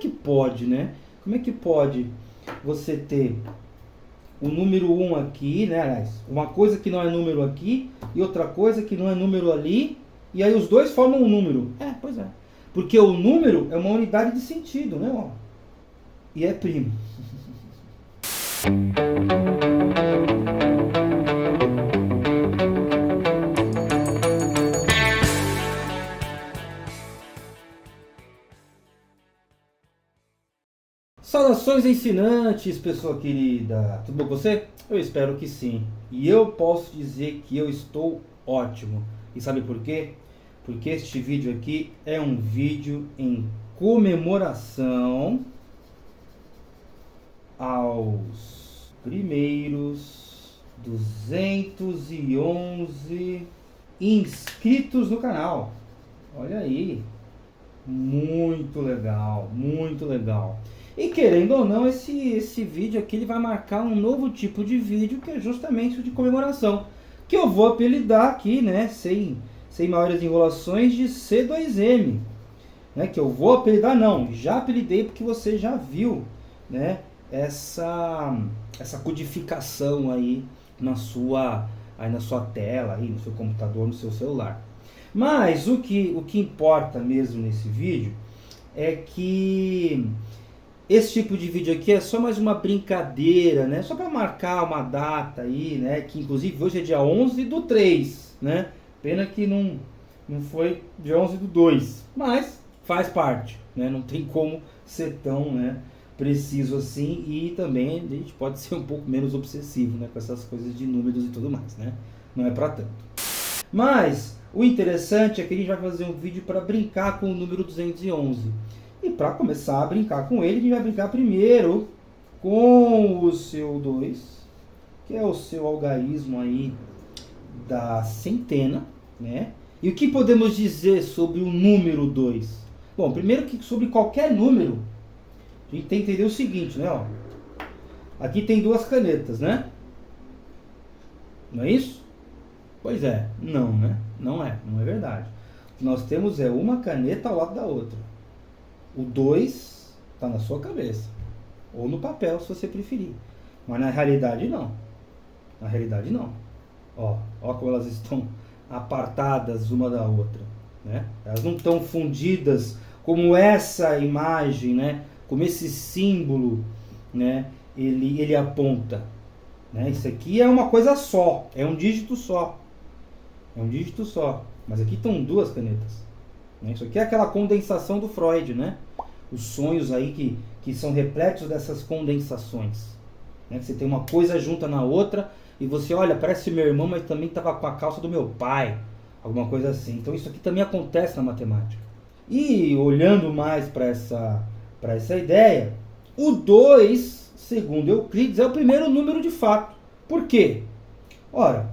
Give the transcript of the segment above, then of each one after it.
que pode, né? Como é que pode você ter o número 1 aqui, né? Aliás, uma coisa que não é número aqui e outra coisa que não é número ali, e aí os dois formam um número. Pois é. Porque o número é uma unidade de sentido, né? Ó. E é primo. Saudações ensinantes, pessoa querida. Tudo bom com você? Eu espero que sim. E eu posso dizer que eu estou ótimo. E sabe por quê? Porque este vídeo aqui é um vídeo em comemoração aos primeiros 211 inscritos no canal. Olha aí. Muito legal, muito legal. E querendo ou não, esse vídeo aqui ele vai marcar um novo tipo de vídeo, que é justamente o de comemoração, que eu vou apelidar aqui, né, sem maiores enrolações, de C2M, né, que eu vou apelidar, não, já apelidei porque você já viu, né, essa codificação aí na sua tela, aí no seu computador, no seu celular. Mas o que importa mesmo nesse vídeo é que esse tipo de vídeo aqui é só mais uma brincadeira, né? Só para marcar uma data aí, né? Que inclusive hoje é dia 11/3, né? Pena que não foi dia 11/2, mas faz parte, né? Não tem como ser tão, né, preciso assim, e também a gente pode ser um pouco menos obsessivo, né, com essas coisas de números e tudo mais, né? Não é para tanto. Mas o interessante é que a gente vai fazer um vídeo para brincar com o número 211. E para começar a brincar com ele, a gente vai brincar primeiro com o seu 2, que é o seu algarismo aí da centena, né? E o que podemos dizer sobre o número 2? Bom, primeiro que sobre qualquer número, a gente tem que entender o seguinte, né? Ó, aqui tem duas canetas, né? Não é isso? Pois é, não, né? Não é verdade. O que nós temos é uma caneta ao lado da outra. O 2 está na sua cabeça, ou no papel, se você preferir. Mas na realidade não. Na realidade não. Ó como elas estão apartadas uma da outra, né? Elas não estão fundidas como essa imagem, né? Como esse símbolo, né? Ele aponta, né? Isso aqui é uma coisa só, é um dígito só. É um dígito só. Mas aqui estão duas canetas. Isso aqui é aquela condensação do Freud, né? Os sonhos aí que são repletos dessas condensações, né? Você tem uma coisa junta na outra e você olha, parece meu irmão, mas também estava com a calça do meu pai. Alguma coisa assim. Então isso aqui também acontece na matemática. E olhando mais para essa ideia, o 2, segundo Euclides, é o primeiro número de fato. Por quê? Ora,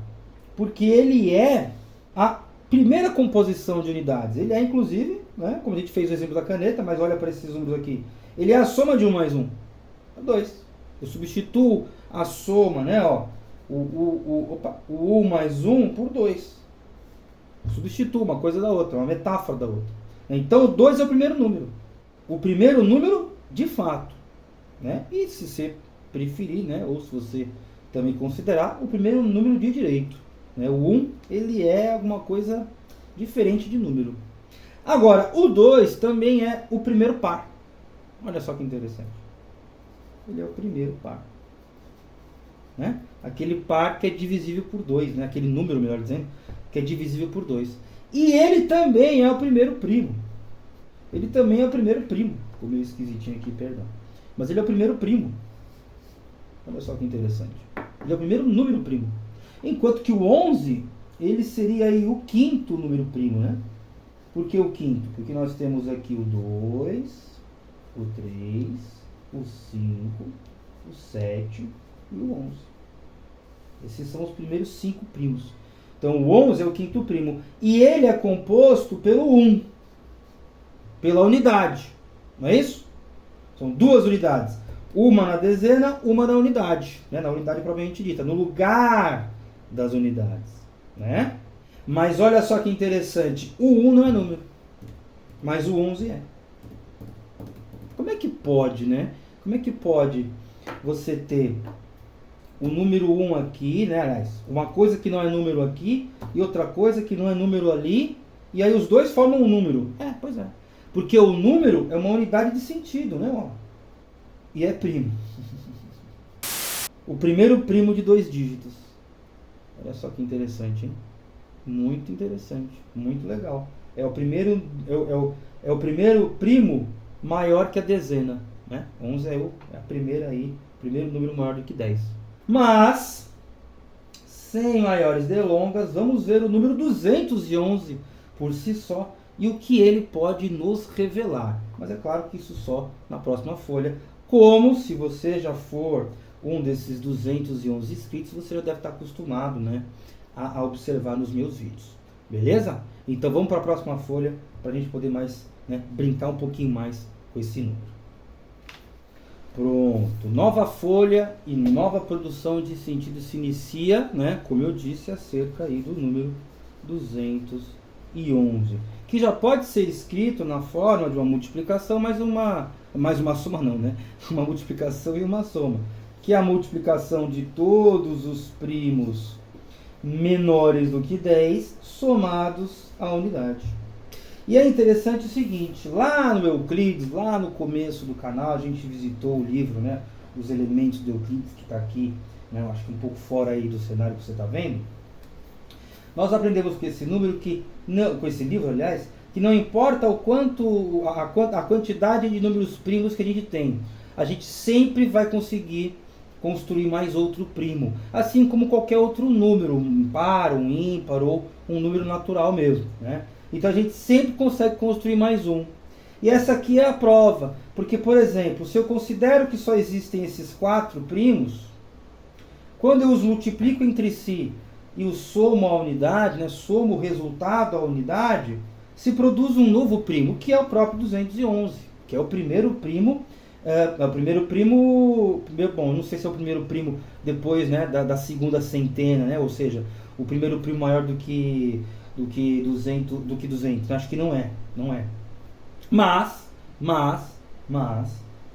porque ele é a primeira composição de unidades. Ele é, inclusive, né, como a gente fez o exemplo da caneta, mas olha para esses números aqui. Ele é a soma de 1 mais 1. É 2. Eu substituo a soma, né, ó, o 1 mais 1 por 2. Eu substituo uma coisa da outra, uma metáfora da outra. Então, o 2 é o primeiro número. O primeiro número de fato, né? E se você preferir, né, ou se você também considerar, o primeiro número de direito. O 1, ele é alguma coisa diferente de número. Agora, o 2 também é o primeiro par. Olha só que interessante. Ele é o primeiro par, né? Aquele par que é divisível por 2, né? Aquele número, melhor dizendo, que é divisível por 2. E ele também é o primeiro primo. Ele também é o primeiro primo. Ficou meio esquisitinho aqui, perdão. Mas ele é o primeiro primo. Olha só que interessante. Ele é o primeiro número primo. Enquanto que o 11, ele seria aí o quinto número primo, né? Por que o quinto? Porque nós temos aqui o 2, o 3, o 5, o 7 e o 11. Esses são os primeiros 5 primos. Então o 11 é o quinto primo. E ele é composto pelo 1. Pela unidade. Não é isso? São duas unidades. Uma na dezena, uma na unidade. Né? Na unidade propriamente dita. No lugar das unidades, né? Mas olha só que interessante, o 1 não é número, mas o 11 é. Ficou como é que pode, né? Como é que pode você ter o número 1 aqui, né? Aliás, uma coisa que não é número aqui e outra coisa que não é número ali, e aí os dois formam um número. Pois é. Porque o número é uma unidade de sentido, né? Ó. E é primo. O primeiro primo de 2 dígitos. Olha só que interessante, hein? Muito interessante, muito legal. É o primeiro, é o primeiro primo maior que a dezena, né? 11 é a primeira aí, primeiro número maior do que 10. Mas, sem maiores delongas, vamos ver o número 211 por si só e o que ele pode nos revelar. Mas é claro que isso só na próxima folha. Como se você já for um desses 211 inscritos, você já deve estar acostumado, né, a observar nos meus vídeos. Beleza? Então vamos para a próxima folha para a gente poder mais, né, brincar um pouquinho mais com esse número. Pronto, nova folha e nova produção de sentido se inicia, né, como eu disse, acerca aí do número 211, que já pode ser escrito na forma de uma multiplicação, mais uma soma não, né? Uma multiplicação e uma soma, que é a multiplicação de todos os primos menores do que 10 somados à unidade. E é interessante o seguinte, lá no Euclides, lá no começo do canal, a gente visitou o livro, né, Os Elementos do Euclides, que está aqui, né, acho que um pouco fora aí do cenário que você está vendo. Nós aprendemos com esse número com esse livro, aliás, que não importa o quanto a quantidade de números primos que a gente tem, a gente sempre vai conseguir construir mais outro primo, assim como qualquer outro número, um par, um ímpar ou um número natural mesmo, né? Então a gente sempre consegue construir mais um. E essa aqui é a prova, porque, por exemplo, se eu considero que só existem esses 4 primos, quando eu os multiplico entre si e os somo à unidade, né, somo o resultado à unidade, se produz um novo primo, que é o próprio 211, que é o primeiro primo. Bom, não sei se é o primeiro primo depois, né, da segunda centena, né, ou seja, o primeiro primo maior do que 200, acho que não é. Mas,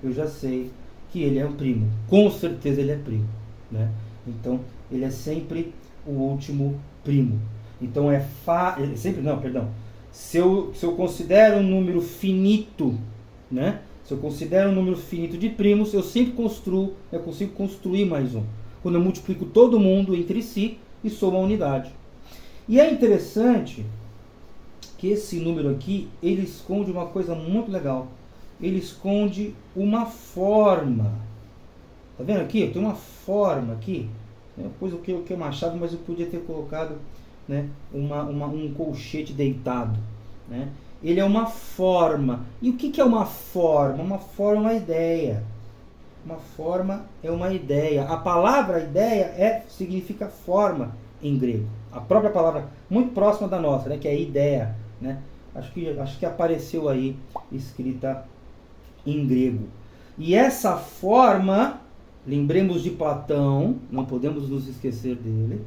eu já sei que ele é um primo, com certeza ele é primo, né, então ele é sempre o último primo, então se eu considero um número finito, né, se eu considero um número finito de primos, eu consigo construir mais um. Quando eu multiplico todo mundo entre si e somo a unidade. E é interessante que esse número aqui, ele esconde uma coisa muito legal. Ele esconde uma forma. Tá vendo aqui? Eu tenho uma forma aqui. Depois o que é machado, mas eu podia ter colocado, né, um colchete deitado, né? Ele é uma forma. E o que é uma forma? Uma forma é uma ideia. Uma forma é uma ideia. A palavra ideia significa forma em grego. A própria palavra, muito próxima da nossa, né, que é ideia, né? Acho que apareceu aí escrita em grego. E essa forma, lembremos de Platão, não podemos nos esquecer dele,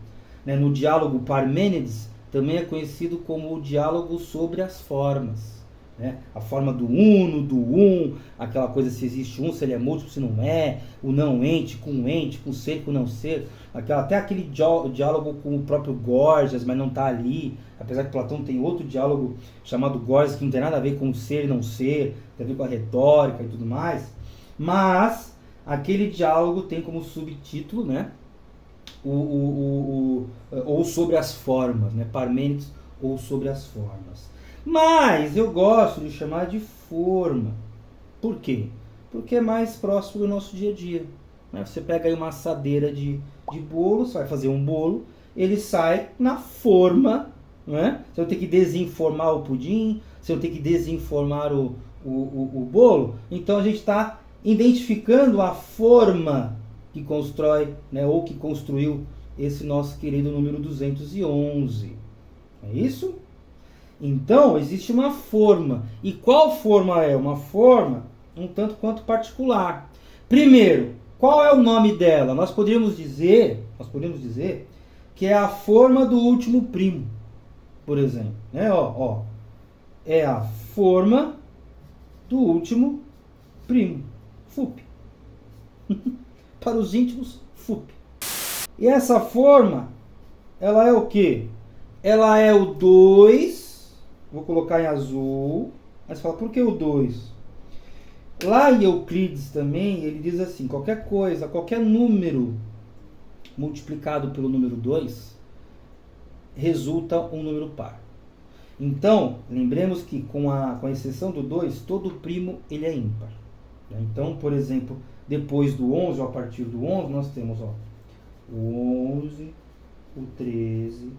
né? No diálogo Parmênides, também é conhecido como o diálogo sobre as formas, né? A forma do uno, do aquela coisa se existe um, se ele é múltiplo, se não é, o não ente, com ser, com não ser, até aquele diálogo com o próprio Gorgias, mas não está ali, apesar que Platão tem outro diálogo chamado Gorgias, que não tem nada a ver com ser e não ser, tem a ver com a retórica e tudo mais, mas aquele diálogo tem como subtítulo, né, ou sobre as formas, né? Parmênides, ou sobre as formas. Mas eu gosto de chamar de forma. Por quê? Porque é mais próximo do nosso dia a dia, né? Você pega aí uma assadeira de bolo, você vai fazer um bolo, ele sai na forma, né? Você vai ter que desenformar o pudim, você vai ter que desenformar o bolo. Então a gente está identificando a forma que constrói, né, ou que construiu esse nosso querido número 211. É isso? Então, existe uma forma. E qual forma é? Uma forma um tanto quanto particular. Primeiro, qual é o nome dela? Nós poderíamos dizer que é a forma do último primo, por exemplo. Né? É a forma do último primo, FUP. Para os íntimos, FUP. E essa forma, ela é o quê? Ela é o 2, vou colocar em azul, aí você fala, por que o 2? Lá em Euclides também, ele diz assim, qualquer coisa, qualquer número multiplicado pelo número 2, resulta um número par. Então, lembremos que com a exceção do 2, todo primo ele é ímpar. Então, por exemplo, depois do 11, ou a partir do 11, nós temos o 11, o 13,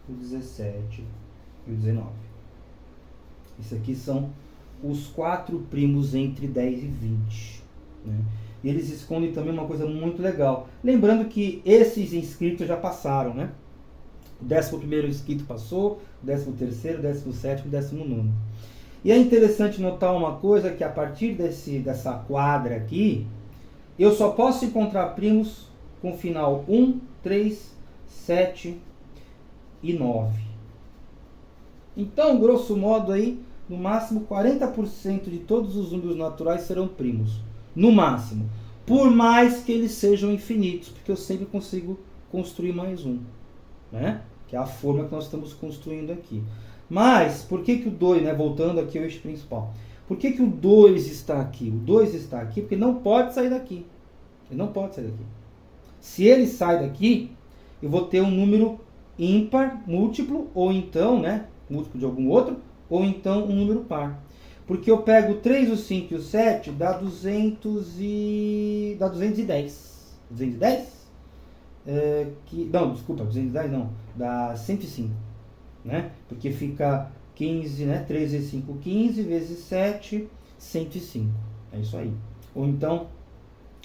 o 17 e o 19. Isso aqui são os 4 primos entre 10 e 20. Né? E eles escondem também uma coisa muito legal. Lembrando que esses inscritos já passaram, né? O 11º inscrito passou, o 13º, o 17º e o 19º. E é interessante notar uma coisa, que a partir dessa quadra aqui, eu só posso encontrar primos com final 1, 3, 7 e 9. Então, grosso modo aí, no máximo 40% de todos os números naturais serão primos. No máximo. Por mais que eles sejam infinitos, porque eu sempre consigo construir mais um. Né? Que é a forma que nós estamos construindo aqui. Mas, por que o 2, né? Voltando aqui ao eixo principal. Por que o 2 está aqui? O 2 está aqui porque não pode sair daqui. Ele não pode sair daqui. Se ele sai daqui, eu vou ter um número ímpar, múltiplo, ou então, né? Múltiplo de algum outro, ou então um número par. Porque eu pego o 3, o 5 e o 7, dá 210. 210? Não, desculpa, 210 não. Dá 105. Né? Porque fica 15, né? 3 vezes 5, 15, vezes 7, 105. É isso aí. Ou então,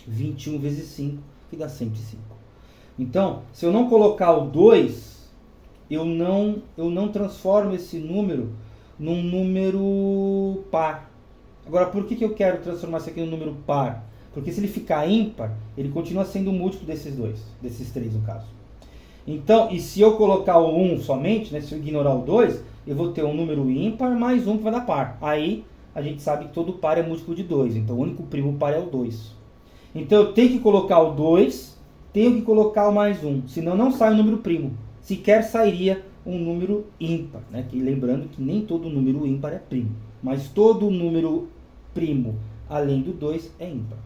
21 vezes 5, que dá 105. Então, se eu não colocar o 2, eu não transformo esse número num número par. Agora, por que eu quero transformar isso aqui num número par? Porque se ele ficar ímpar, ele continua sendo o múltiplo desses dois, desses 3 no caso. Então, e se eu colocar o 1 somente, né, se eu ignorar o 2, eu vou ter um número ímpar mais um que vai dar par. Aí, a gente sabe que todo par é múltiplo de 2, então o único primo par é o 2. Então, eu tenho que colocar o 2, tenho que colocar o mais 1, senão não sai o número primo. Sequer sairia um número ímpar, né? Que, lembrando que nem todo número ímpar é primo, mas todo número primo, além do 2, é ímpar.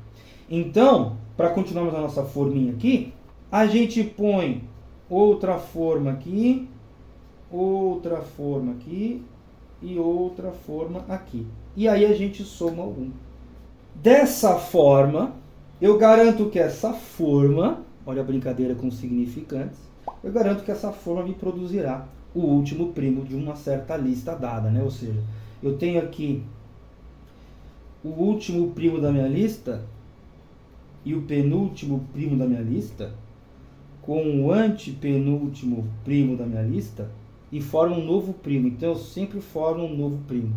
Então, para continuarmos a nossa forminha aqui, a gente põe outra forma aqui e outra forma aqui. E aí a gente soma algum. Dessa forma, eu garanto que essa forma, olha a brincadeira com significantes, eu garanto que essa forma me produzirá o último primo de uma certa lista dada, né? Ou seja, eu tenho aqui o último primo da minha lista e o penúltimo primo da minha lista com o antepenúltimo primo da minha lista e forma um novo primo. Então eu sempre formo um novo primo,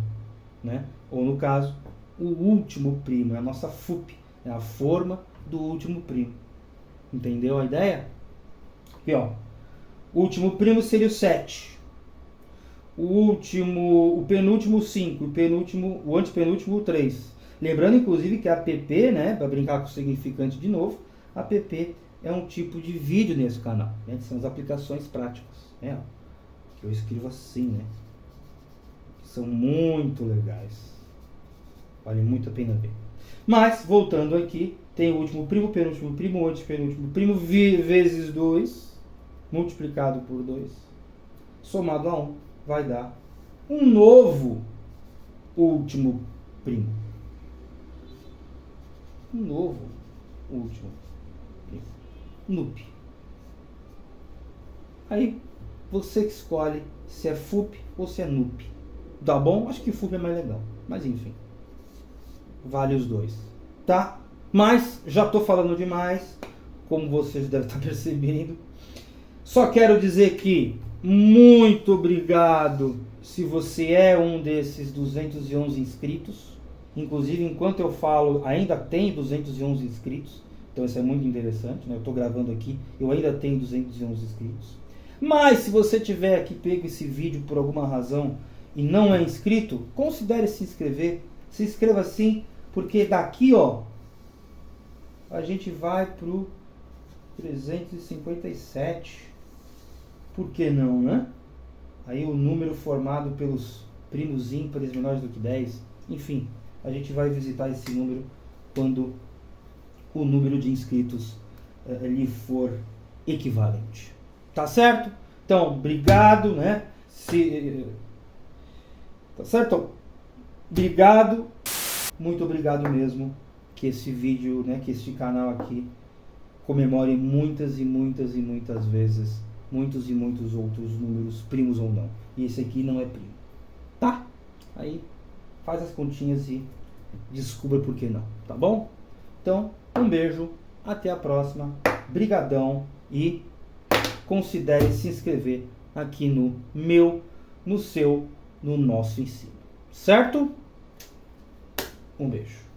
né? Ou no caso, o último primo, é a nossa FUP, é a forma do último primo. Entendeu a ideia? Aqui, ó. O último primo seria o 7. O penúltimo, o 5. O antepenúltimo, o 3. Lembrando, inclusive, que a app, né, para brincar com o significante de novo, a app é um tipo de vídeo nesse canal. Né? São as aplicações práticas. Né? Que eu escrevo assim, né? São muito legais. Vale muito a pena ver. Mas, voltando aqui, tem o último primo, penúltimo primo, antepenúltimo primo, vezes 2, multiplicado por 2, somado a 1, vai dar um novo último primo. Um novo último primo. NUP. Aí, você que escolhe se é FUP ou se é NUP. Tá bom? Acho que FUP é mais legal. Mas enfim. Vale os dois. Tá? Mas, já tô falando demais. Como vocês devem estar percebendo. Só quero dizer que muito obrigado se você é um desses 211 inscritos. Inclusive, enquanto eu falo, ainda tem 211 inscritos. Então isso é muito interessante, né? Eu estou gravando aqui, eu ainda tenho 211 inscritos. Mas se você tiver aqui pego esse vídeo por alguma razão e não é inscrito, considere se inscrever. Se inscreva sim, Porque daqui, ó, a gente vai pro 357. Por que não, né? Aí o número formado pelos primos ímpares menores do que 10. Enfim, a gente vai visitar esse número quando o número de inscritos lhe for equivalente. Tá certo? Então, obrigado, né? Tá certo? Obrigado. Muito obrigado mesmo. Que esse vídeo, né, que este canal aqui comemore muitas e muitas e muitas vezes muitos e muitos outros números, primos ou não. E esse aqui não é primo. Tá? Aí faz as continhas e descubra por que não. Tá bom? Então, um beijo. Até a próxima. Brigadão. E considere se inscrever aqui no meu, no seu, no nosso ensino. Certo? Um beijo.